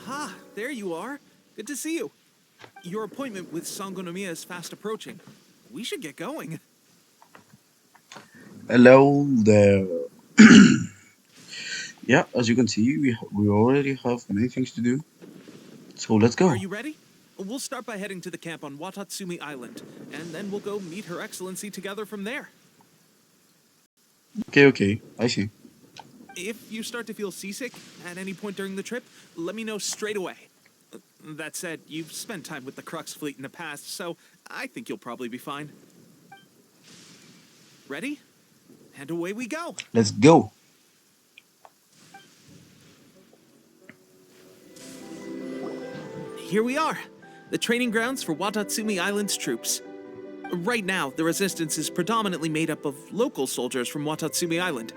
Aha, there you are. Good to see you. Your appointment with Sangonomiya is fast approaching. We should get going. Hello there. Yeah, as you can see, we already have many things to do. So let's Are go. you ready? We'll start by heading to the camp on Watatsumi Island, and then we'll go meet Her Excellency together from there. Okay, I see. If you start to feel seasick at any point during the trip, let me know straight away. That said, you've spent time with the Crux fleet in the past, so I think you'll probably be fine. Ready? And away we go. Let's go. Here we are, the training grounds for Watatsumi Island's troops. Right now, the resistance is predominantly made up of local soldiers from Watatsumi Island.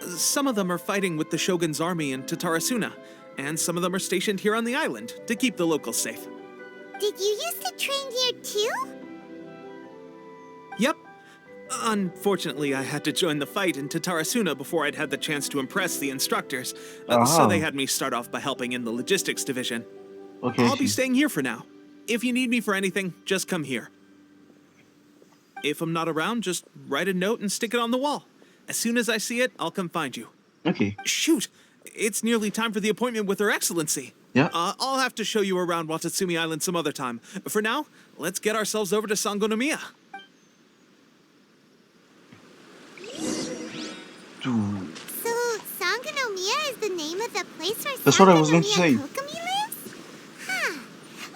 Some of them are fighting with the Shogun's army in Tatarasuna, and some of them are stationed here on the island to keep the locals safe. Did you used to train here too? Yep. Unfortunately, I had to join the fight in Tatarasuna before I'd had the chance to impress the instructors, so they had me start off by helping in the logistics division. Okay. I'll be staying here for now. If you need me for anything, just come here. If I'm not around, just write a note and stick it on the wall. As soon as I see it, I'll come find you. Okay. Shoot! It's nearly time for the appointment with Her Excellency. Yeah. I'll have to show you around Watatsumi Island some other time. For now, let's get ourselves over to Sangonomiya. So, Sangonomiya is the name of the place where That's what I was going to say. Sangonomiya Kokomi lives? Huh.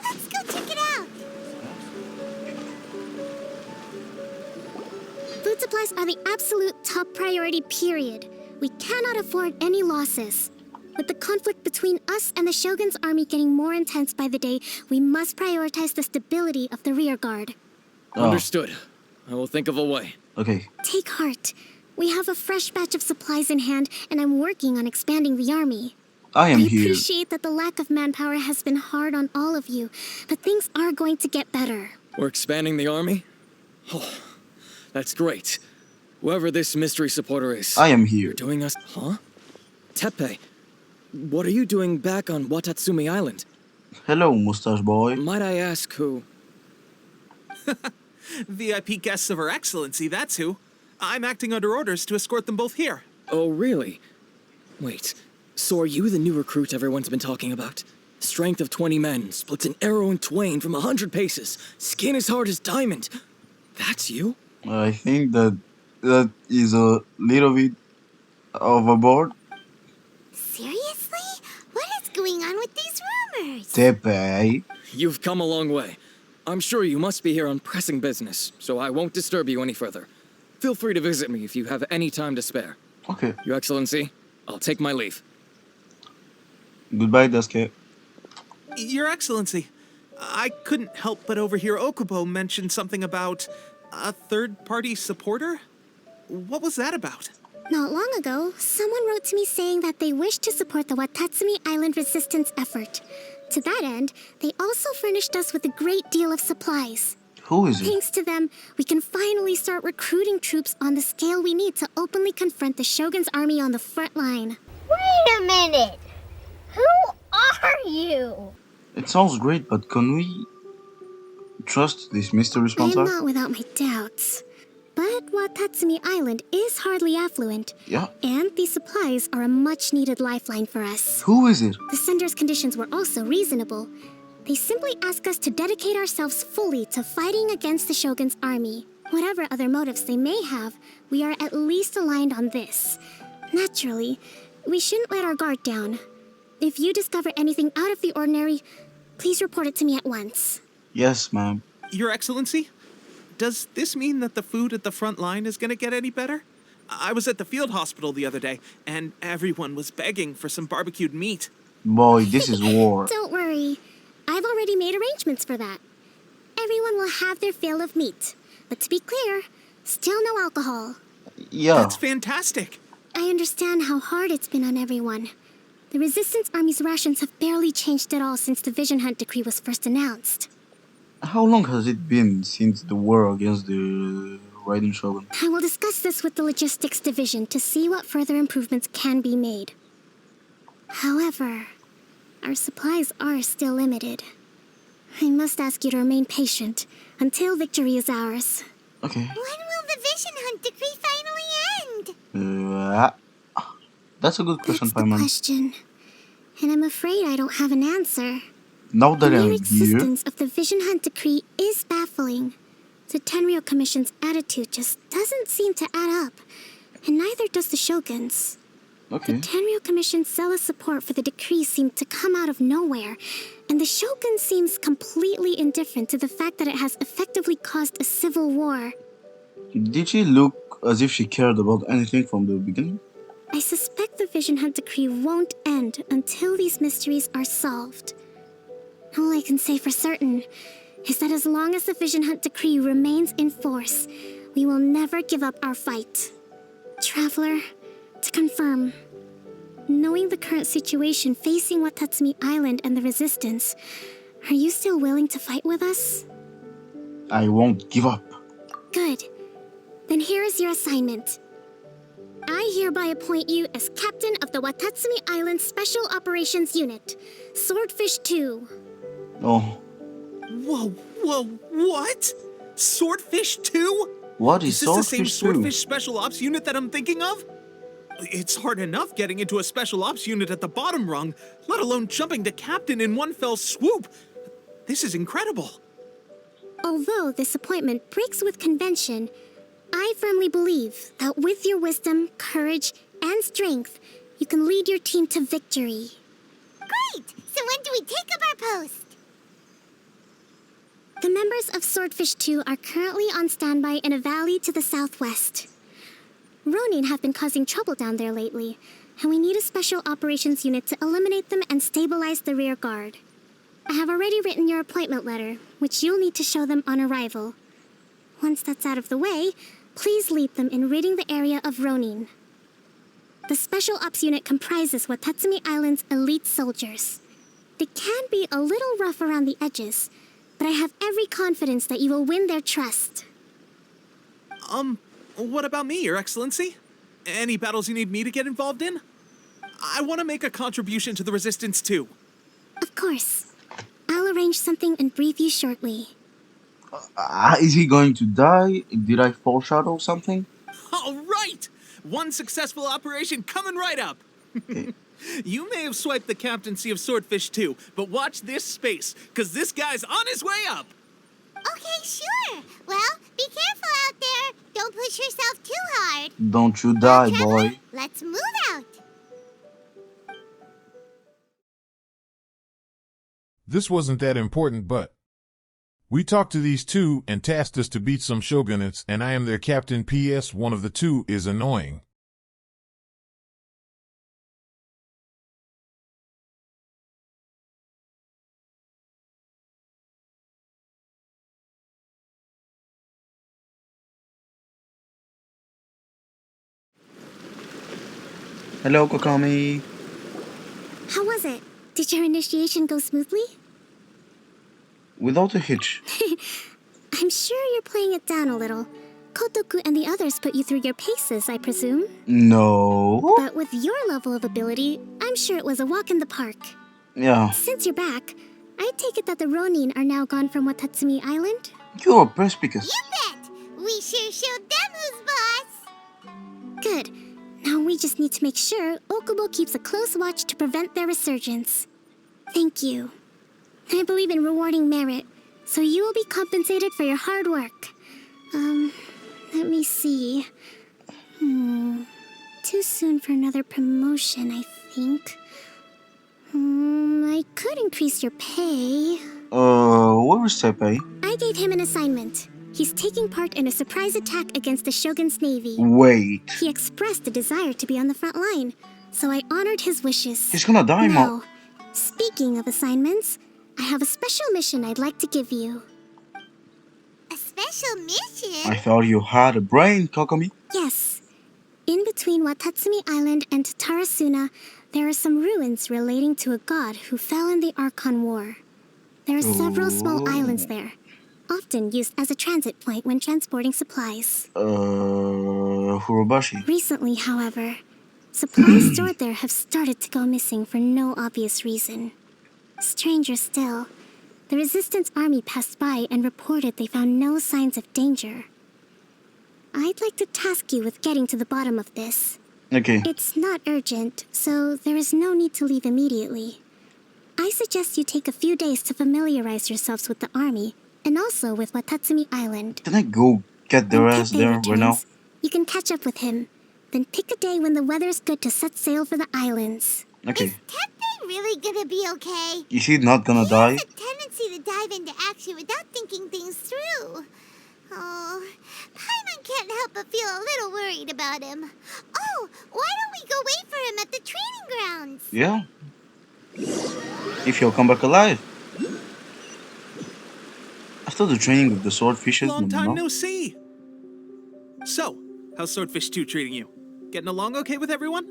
Let's go check it out. Food supplies are the absolute top priority, period. We cannot afford any losses. With the conflict between us and the Shogun's army getting more intense by the day, we must prioritize the stability of the rear guard. Oh, Understood. I will think of a way. okay. Take heart. We have a fresh batch of supplies in hand, and I'm working on expanding the army. I am I here. appreciate that the lack of manpower has been hard on all of you, but things are going to get better. We're expanding the army? Oh, that's great. Whoever this mystery supporter is. I am here. You're doing us... Huh? Teppei, what are you doing back on Watatsumi Island? Hello, mustache boy. Might I ask who... VIP guests of Her Excellency, that's who. I'm acting under orders to escort them both here. Oh, really? Wait, so are you the new recruit everyone's been talking about? Strength of 20 men, splits an arrow in twain from 100 paces, skin as hard as diamond. That's you? I think that is a little bit overboard. Seriously? What is going on with these rumors? Teppei. You've come a long way. I'm sure you must be here on pressing business, so I won't disturb you any further. Feel free to visit me if you have any time to spare. Okay. Your Excellency, I'll take my leave. Goodbye, Daisuke. Your Excellency, I couldn't help but overhear Okubo mention something about a third-party supporter? What was that about? Not long ago, someone wrote to me saying that they wish to support the Watatsumi Island resistance effort. To that end, they also furnished us with a great deal of supplies. Who is it? Thanks to them, we can finally start recruiting troops on the scale we need to openly confront the Shogun's army on the front line. Wait a minute. Who are you? It sounds great, but can we trust this mystery I am sponsor? not without my doubts. But Watatsumi Island is hardly affluent, Yeah. and these supplies are a much-needed lifeline for us. Who is it? The sender's conditions were also reasonable. They simply ask us to dedicate ourselves fully to fighting against the Shogun's army. Whatever other motives they may have, we are at least aligned on this. Naturally, we shouldn't let our guard down. If you discover anything out of the ordinary, please report it to me at once. Yes, ma'am. Your Excellency, does this mean that the food at the front line is gonna get any better? I was at the field hospital the other day, and everyone was begging for some barbecued meat. Boy, this is war. Don't worry. I've already made arrangements for that. Everyone will have their fill of meat. But to be clear, still no alcohol. Yeah. That's fantastic. I understand how hard it's been on everyone. The Resistance Army's rations have barely changed at all since the Vision Hunt decree was first announced. How long has it been since the war against the Raiden Shogun? I will discuss this with the Logistics Division to see what further improvements can be made. However, our supplies are still limited. I must ask you to remain patient until victory is ours. Okay. When will the Vision Hunt decree finally end? That's a good question, That's the Paimon. question. And I'm afraid I don't have an answer. Now The that mere I'm here, existence of the Vision Hunt decree is baffling. The Tenryou Commission's attitude just doesn't seem to add up. And neither does the Shogun's. The okay. Tenryou Commission's zealous support for the decree seemed to come out of nowhere, and the Shogun seems completely indifferent to the fact that it has effectively caused a civil war. Did she look as if she cared about anything from the beginning? I suspect the Vision Hunt decree won't end until these mysteries are solved. All I can say for certain is that as long as the Vision Hunt decree remains in force, we will never give up our fight. Traveler, to confirm, knowing the current situation facing Watatsumi Island and the Resistance, are you still willing to fight with us? I won't give up. Good. Then here is your assignment. I hereby appoint you as captain of the Watatsumi Island Special Operations Unit, Swordfish 2. Oh, Whoa, what? Swordfish 2? what Is is this the same Swordfish 2? Swordfish Special Ops unit that I'm thinking of? It's hard enough getting into a Special Ops unit at the bottom rung, let alone jumping to captain in one fell swoop. This is incredible. Although this appointment breaks with convention, I firmly believe that with your wisdom, courage, and strength, you can lead your team to victory. Great! So when do we take up our post? The members of Swordfish 2 are currently on standby in a valley to the southwest. Ronin have been causing trouble down there lately, and we need a special operations unit to eliminate them and stabilize the rear guard. I have already written your appointment letter, which you'll need to show them on arrival. Once that's out of the way, please lead them in ridding the area of Ronin. The Special Ops unit comprises Watatsumi Island's elite soldiers. They can be a little rough around the edges, but I have every confidence that you will win their trust. What about me, Your Excellency? Any battles you need me to get involved in? I want to make a contribution to the Resistance too. Of course. I'll arrange something and brief you shortly. Is he going to die? Did I foreshadow something? All right! One successful operation coming right up. You may have swiped the captaincy of Swordfish 2, but watch this space, because this guy's on his way up. Okay, sure. Well, be careful out there. Don't push yourself too hard. Don't you Now, die, Traveler, boy. let's move out. This wasn't that important, but we talked to these two and tasked us to beat some shogunates, and I am their captain. P.S. One of the two is annoying. Hello, Kokami. How was it? Did your initiation go smoothly? Without a hitch. I'm sure you're playing it down a little. Kotoku and the others put you through your paces, I presume. No. But with your level of ability, I'm sure it was a walk in the park. Yeah. Since you're back, I take it that the Ronin are now gone from Watatsumi Island? You're perspicacious. You bet. We sure showed them who's boss. Good. Now we just need to make sure Okubo keeps a close watch to prevent their resurgence. Thank you. I believe in rewarding merit, so you will be compensated for your hard work. Let me see. Too soon for another promotion, I think. I could increase your pay. Where is Teppei? I gave him an assignment. He's taking part in a surprise attack against the Shogun's navy. Wait. He expressed a desire to be on the front line, so I honored his wishes. He's gonna die, Now, speaking of assignments, I have a special mission I'd like to give you. A special mission? I thought you had a brain, Kokami. Yes. In between Watatsumi Island and Tarasuna, there are some ruins relating to a god who fell in the Archon War. There are several small islands there, often used as a transit point when transporting supplies. Furubashi. Recently, however, supplies stored there have started to go missing for no obvious reason. Stranger still, the Resistance army passed by and reported they found no signs of danger. I'd like to task you with getting to the bottom of this. Okay. It's not urgent, so there is no need to leave immediately. I suggest you take a few days to familiarize yourselves with the army, and also with Watatsumi Island. Can I go get their When ass Teppei there right now? returns, you can catch up with him. Then pick a day when the weather's good to set sail for the islands. Okay. Is Teppei really gonna be okay? Is he not gonna die? He has a tendency to dive into action without thinking things through. Oh, Paimon can't help but feel a little worried about him. Oh, why don't we go wait for him at the training grounds? Yeah. If he'll come back alive. After the training with the swordfishes, Long time no? no see. So, how's Swordfish 2 treating you? Getting along okay with everyone?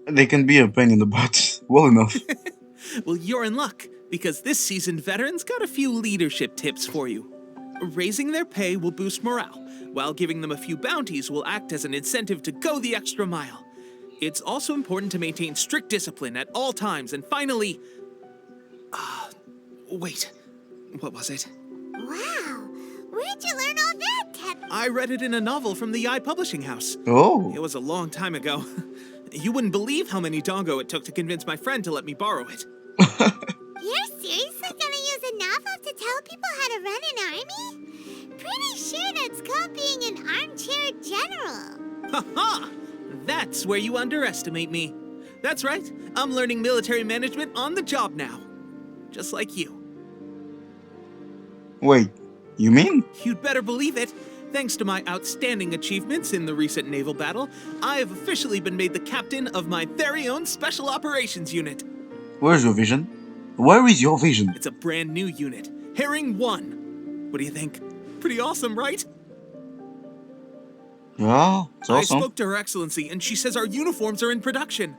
They can be a pain in the butt. Well enough. Well, you're in luck, because this seasoned veteran's got a few leadership tips for you. Raising their pay will boost morale, while giving them a few bounties will act as an incentive to go the extra mile. It's also important to maintain strict discipline at all times, and finally... wait. What was it? Wow, where'd you learn all that, Teppei? I read it in a novel from the Publishing House. It Oh. was a long time ago. You wouldn't believe how many dongo it took to convince my friend to let me borrow it. You're seriously gonna use a novel to tell people how to run an army? Pretty sure that's called being an armchair general. Ha-ha! That's where you underestimate me. That's right, I'm learning military management on the job now. Just like you. Wait, you mean? You'd better believe it. Thanks to my outstanding achievements in the recent naval battle, I have officially been made the captain of my very own Special Operations Unit. Where's your vision? Where is your vision? It's a brand new unit, Herring 1. What do you think? Pretty awesome, right? Yeah, it's I awesome. spoke to Her Excellency, and she says our uniforms are in production.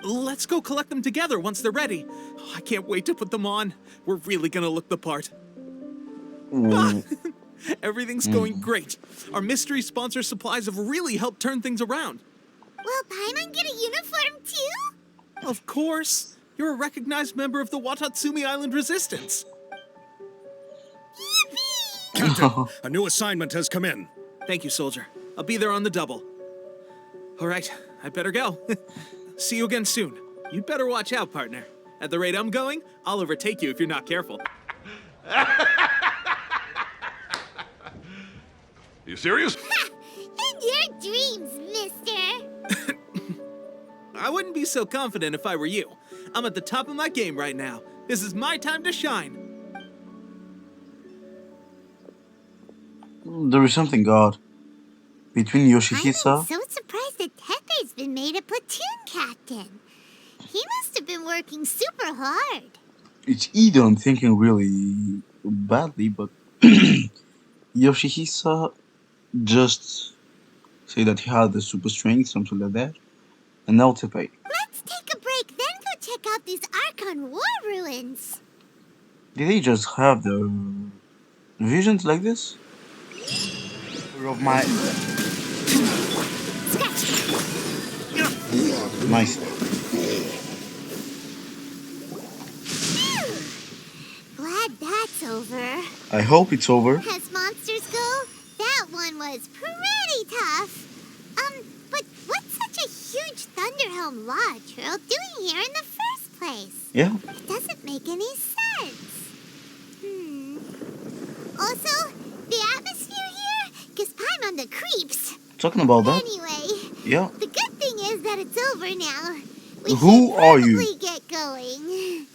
Let's go collect them together once they're ready. Oh, I can't wait to put them on. We're really gonna look the part. Ooh. Everything's going great. Our mystery sponsor supplies have really helped turn things around. Will Paimon get a uniform too? Of course. You're a recognized member of the Watatsumi Island Resistance. Yippee! Captain, a new assignment has come in. Thank you, soldier. I'll be there on the double. All right, I'd better go. See you again soon. You'd better watch out, partner. At the rate I'm going, I'll overtake you if you're not careful. You serious? Ha! In your dreams, mister! I wouldn't be so confident if I were you. I'm at the top of my game right now. This is my time to shine. There is something odd. Between I'm Yoshihisa... so surprised that Teppei's been made a platoon captain. He must have been working super hard. It's either I'm thinking really badly, but Yoshihisa just say that he had the super strength, something like that, and now Teppei. Let's take a break, then go check out these Archon War ruins. Did they just have the visions like this? Of my nice. Glad that's over. I hope it's over. As monsters go, that one was pretty tough. But what's such a huge Thunderhelm Lodge Earl doing here in the first place? Yeah. It doesn't make any sense. Also, the atmosphere here gives Paimon the creeps. Talking about that. Anyway, Yeah. the good thing is that it's over now. We Who should are you? probably get going.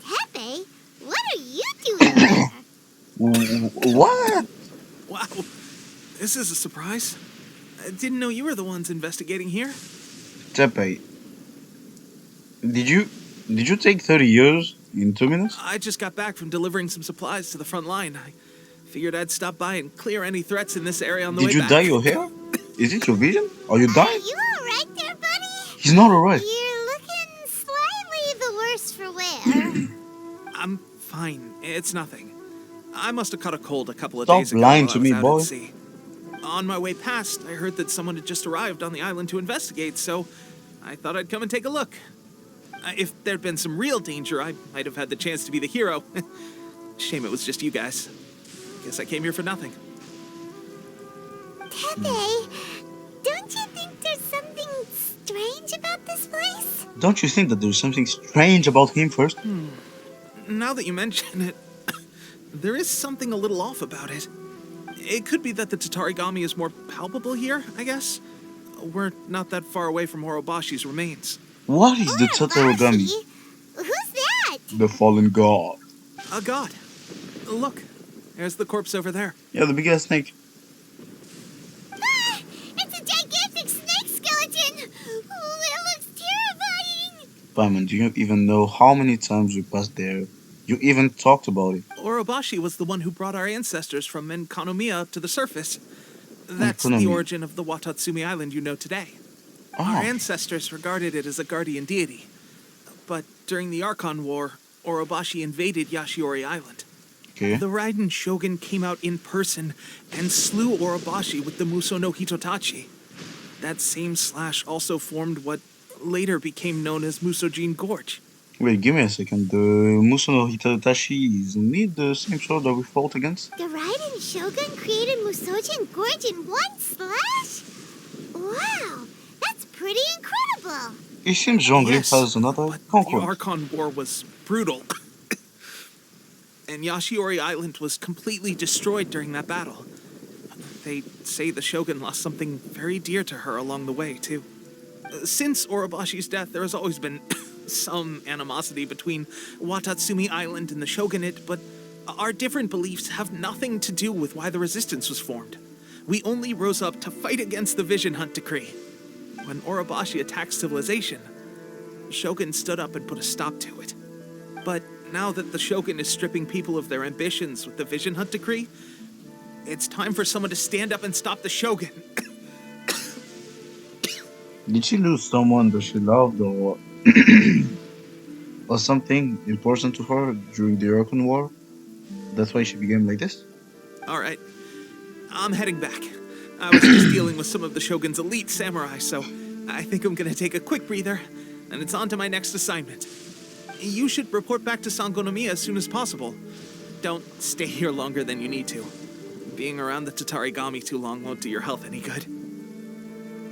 Teppei, what are you doing there? What? Wow, this is a surprise. I didn't know you were the ones investigating here. Teppei. Did you take 30 years in 2 minutes? I just got back from delivering some supplies to the front line. I figured I'd stop by and clear any threats in this area on the way Did you back. dye your hair? Is it your vision? Are you Are dying? you alright there, buddy? He's not alright. You're looking slightly the worse for wear. I'm fine. It's nothing. I must have caught a cold a couple of Stop days ago lying while to I was me, out boy. at sea. On my way past, I heard that someone had just arrived on the island to investigate, so I thought I'd come and take a look. If there'd been some real danger, I might have had the chance to be the hero. Shame it was just you guys. Guess I came here for nothing. Teppei, don't you think there's something strange about this place? Don't you think that there's something strange about him first? Now that you mention it, there is something a little off about it. It could be that the Tatarigami is more palpable here, I guess. We're not that far away from Orobashi's remains. What is the Tatarigami? Orobashi? Who's that? The fallen god. A god. Look, there's the corpse over there. Yeah, the big ass snake. Ah, it's a gigantic snake skeleton! Oh, it looks terrifying! Paimon, do you even know how many times we passed there? You even talked about it. Orobashi was the one who brought our ancestors from Enkanomiya up to the surface. That's the Enkanomiya. origin of the Watatsumi Island you know today. Our ancestors regarded it as a guardian deity. But during the Archon War, Orobashi invaded Yashiori Island. Okay. The Raiden Shogun came out in person and slew Orobashi with the Muso no Hitotachi. That same slash also formed what later became known as Musojin Gorge. Wait, give me a second. The Muso no Hitotachi is indeed the same sword that we fought against? The Raiden Shogun created Musojin Gorge in one slash? Wow, that's pretty incredible! It seems Zhongli Yes, has another but the conquest. Archon War was brutal. And Yashiori Island was completely destroyed during that battle. They say the Shogun lost something very dear to her along the way, too. Since Orobashi's death, there has always been some animosity between Watatsumi Island and the Shogunate, but our different beliefs have nothing to do with why the resistance was formed. We only rose up to fight against the Vision Hunt Decree. When Orobashi attacked civilization, Shogun stood up and put a stop to it. But now that the Shogun is stripping people of their ambitions with the Vision Hunt Decree, it's time for someone to stand up and stop the Shogun. Did she lose someone that she loved or or something important to her during the Archon War? That's why she became like this? All right, I'm heading back. I was just dealing with some of the Shogun's elite samurai, so I think I'm gonna take a quick breather, and it's on to my next assignment. You should report back to Sangonomiya as soon as possible. Don't stay here longer than you need to. Being around the Tatarigami too long won't do your health any good.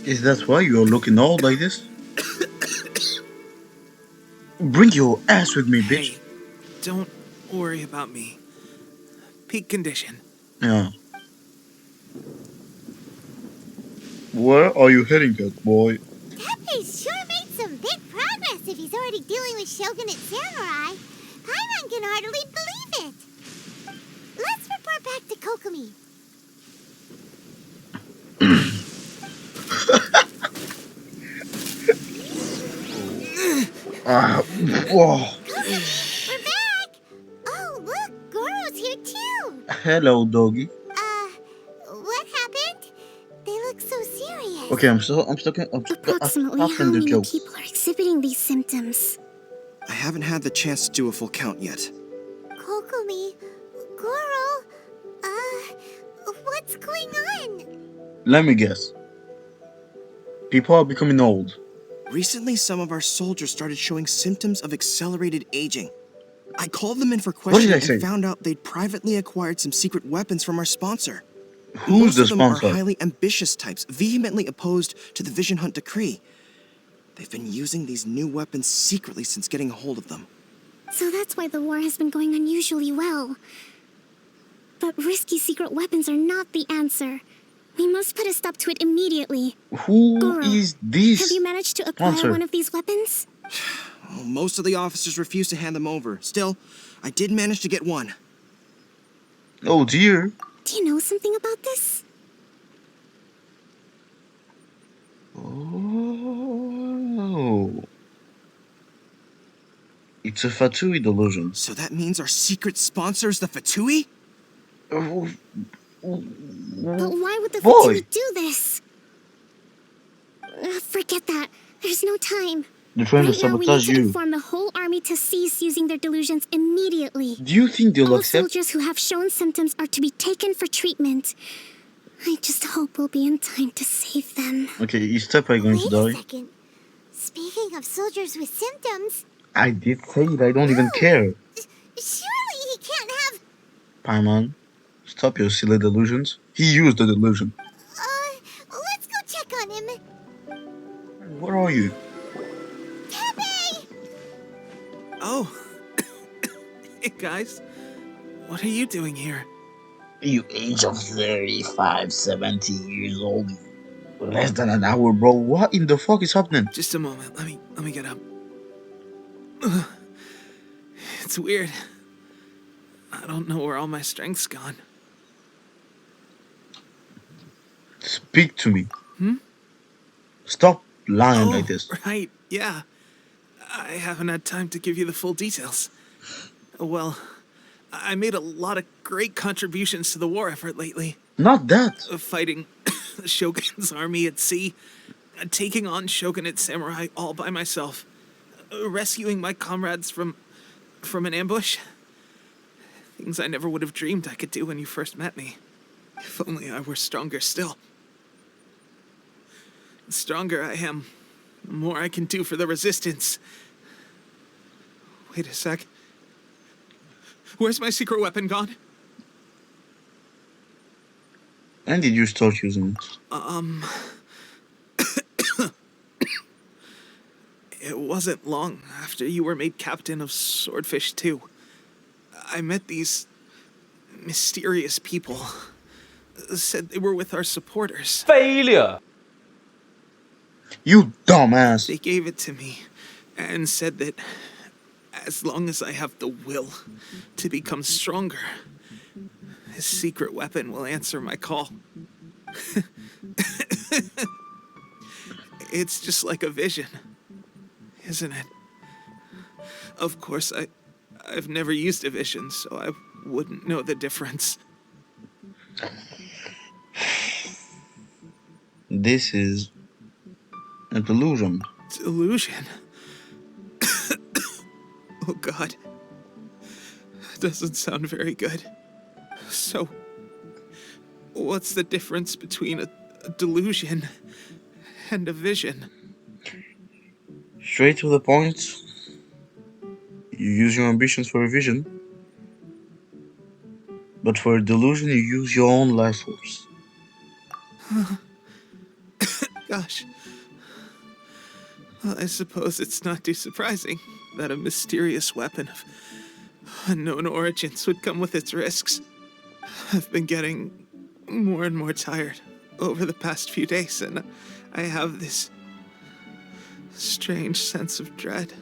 Is that why you're looking old like this? Bring your ass with me, bitch. Hey, don't worry about me. Peak condition. Yeah. Where are you heading at, boy? Teppei's sure made some big progress if he's already dealing with Shogunate samurai. Paimon can hardly believe it. Let's report back to Kokomi. Whoa. We're back! Oh, look, Goro's here too. Hello, doggy. What happened? They look so serious. Okay, I'm stuck in Approximately how the many jokes. people are exhibiting these symptoms? I haven't had the chance to do a full count yet. Kokomi, Goro, what's going on? Let me guess. People are becoming old. Recently, some of our soldiers started showing symptoms of accelerated aging. I called them in for did questioning I say? and found out they'd privately acquired some secret weapons from our sponsor. Who's Most the of them are sponsor? highly ambitious types, vehemently opposed to the Vision Hunt Decree. They've been using these new weapons secretly since getting a hold of them. So that's why the war has been going unusually well. But risky secret weapons are not the answer. We must put a stop to it immediately. Who Goro, is this? Have you managed to acquire sponsor? one of these weapons? Well, most of the officers refused to hand them over. Still, I did manage to get one. Oh dear. Do you know something about this? Oh. It's a Fatui delusion. So that means our secret sponsor is the Fatui? Oh, But why would the Boy. Fatui do this? Forget that. There's no time. they're trying to Right now, we need sabotage to you. inform the whole army to cease using their delusions immediately. Do you think they'll All accept? soldiers who have shown symptoms are to be taken for treatment. I just hope we'll be in time to save them. Okay, is Teppei going to Wait a die? second. Speaking of soldiers with symptoms, I did say it, I don't even care. surely he can't have. Paimon, stop your silly delusions. He used the delusion. Let's go check on him. Where are you? Teppei! Oh. Hey, guys. What are you doing here? You age of 35, 70 years old. Less than an hour, bro. What in the fuck is happening? Just a moment. Let me get up. Ugh. It's weird. I don't know where all my strength's gone. Speak to me. Stop lying Oh, like this. right. Yeah. I haven't had time to give you the full details. Well, I made a lot of great contributions to the war effort lately. Not that. Fighting the Shogun's army at sea, taking on Shogunate samurai all by myself, rescuing my comrades from an ambush. Things I never would have dreamed I could do when you first met me. If only I were stronger still. The stronger I am, the more I can do for the resistance. Wait a sec. Where's my secret weapon gone? When did you start using it? It wasn't long after you were made captain of Swordfish 2. I met these mysterious people. Said they were with our supporters. Failure! You dumbass. They gave it to me and said that as long as I have the will to become stronger, his secret weapon will answer my call. It's just like a vision, isn't it? Of course, I've never used a vision, so I wouldn't know the difference. This is a delusion. Delusion? Oh God. Doesn't sound very good. So, what's the difference between a delusion and a vision? Straight to the point. You use your ambitions for a vision. But for a delusion, you use your own life force. Gosh. Well, I suppose it's not too surprising that a mysterious weapon of unknown origins would come with its risks. I've been getting more and more tired over the past few days, and I have this strange sense of dread.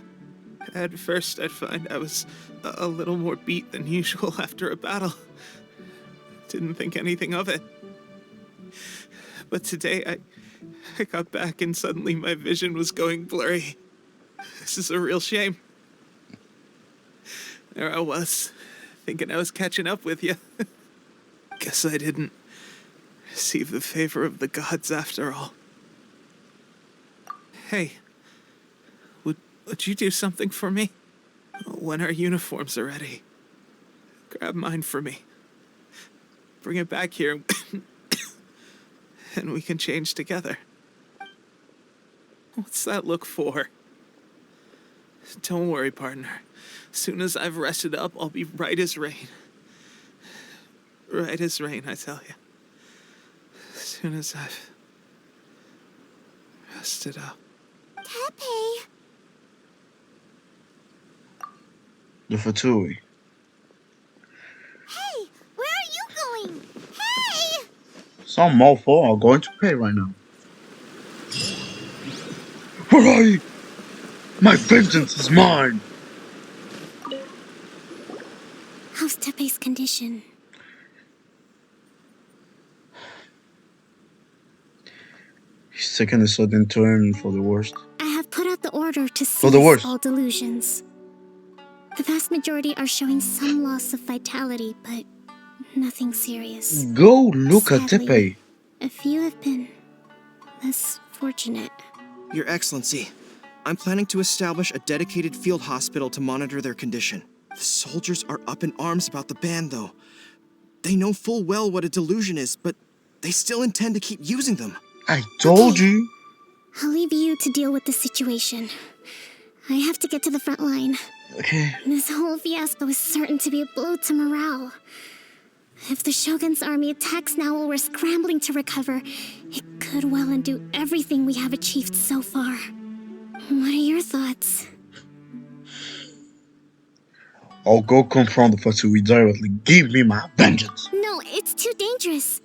At first, I'd find I was a little more beat than usual after a battle. Didn't think anything of it. But today, I got back and suddenly my vision was going blurry. This is a real shame. There I was, thinking I was catching up with you. Guess I didn't receive the favor of the gods after all. Hey, would you do something for me? When our uniforms are ready, grab mine for me. Bring it back here, and we can change together. What's that look for? Don't worry, partner. As soon as I've rested up, I'll be right as rain. Right as rain, I tell you. As soon as I've rested up. Teppei! The Fatui. Hey, where are you going? Hey! Some mofo are going to pay right now. Where are you? My vengeance is mine! How's Teppei's condition? He's taken a sudden turn for the worst. I have put out the order to For the cease worst. all delusions. The vast majority are showing some loss of vitality, but nothing serious. Go look at Sadly, Teppei. a few have been less fortunate. Your Excellency, I'm planning to establish a dedicated field hospital to monitor their condition. The soldiers are up in arms about the ban, though. They know full well what a delusion is, but they still intend to keep using them. I told you. I'll leave you to deal with the situation. I have to get to the front line. Okay. This whole fiasco is certain to be a blow to morale. If the Shogun's army attacks now while we're scrambling to recover, it could well undo everything we have achieved so far. What are your thoughts? I'll go confront the Fatui directly. Give me my vengeance. No, it's too dangerous.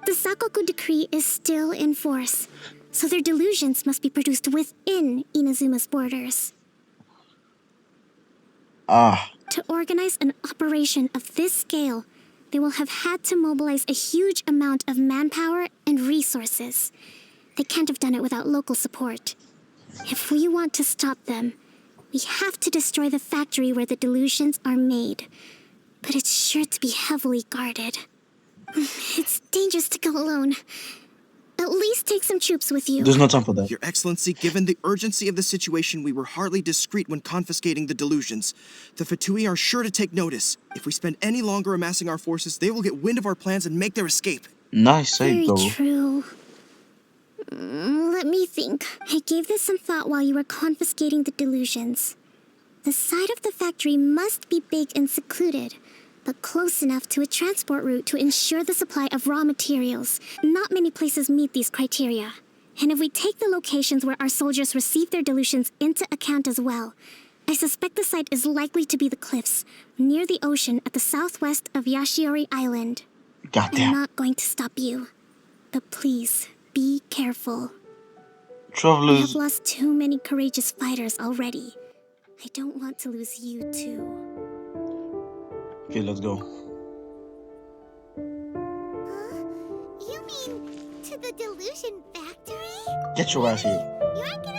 The Sakoku decree is still in force, so their delusions must be produced within Inazuma's borders. To organize an operation of this scale, they will have had to mobilize a huge amount of manpower and resources. They can't have done it without local support. If we want to stop them, we have to destroy the factory where the delusions are made. But it's sure to be heavily guarded. It's dangerous to go alone. At least take some troops with you. There's no time for that. Your Excellency, given the urgency of the situation, we were hardly discreet when confiscating the delusions. The Fatui are sure to take notice. If we spend any longer amassing our forces, they will get wind of our plans and make their escape. Nice save, Very though. true. Let me think. I gave this some thought while you were confiscating the delusions. The side of the factory must be big and secluded, but close enough to a transport route to ensure the supply of raw materials. Not many places meet these criteria. And if we take the locations where our soldiers receive their delusions into account as well, I suspect the site is likely to be the cliffs, near the ocean at the southwest of Yashiori Island. I'm Goddamn. not going to stop you, but please, be careful. I have Travelers. lost too many courageous fighters already. I don't want to lose you too. Okay, let's go. You mean to the delusion factory? Get your ass here. You aren't gonna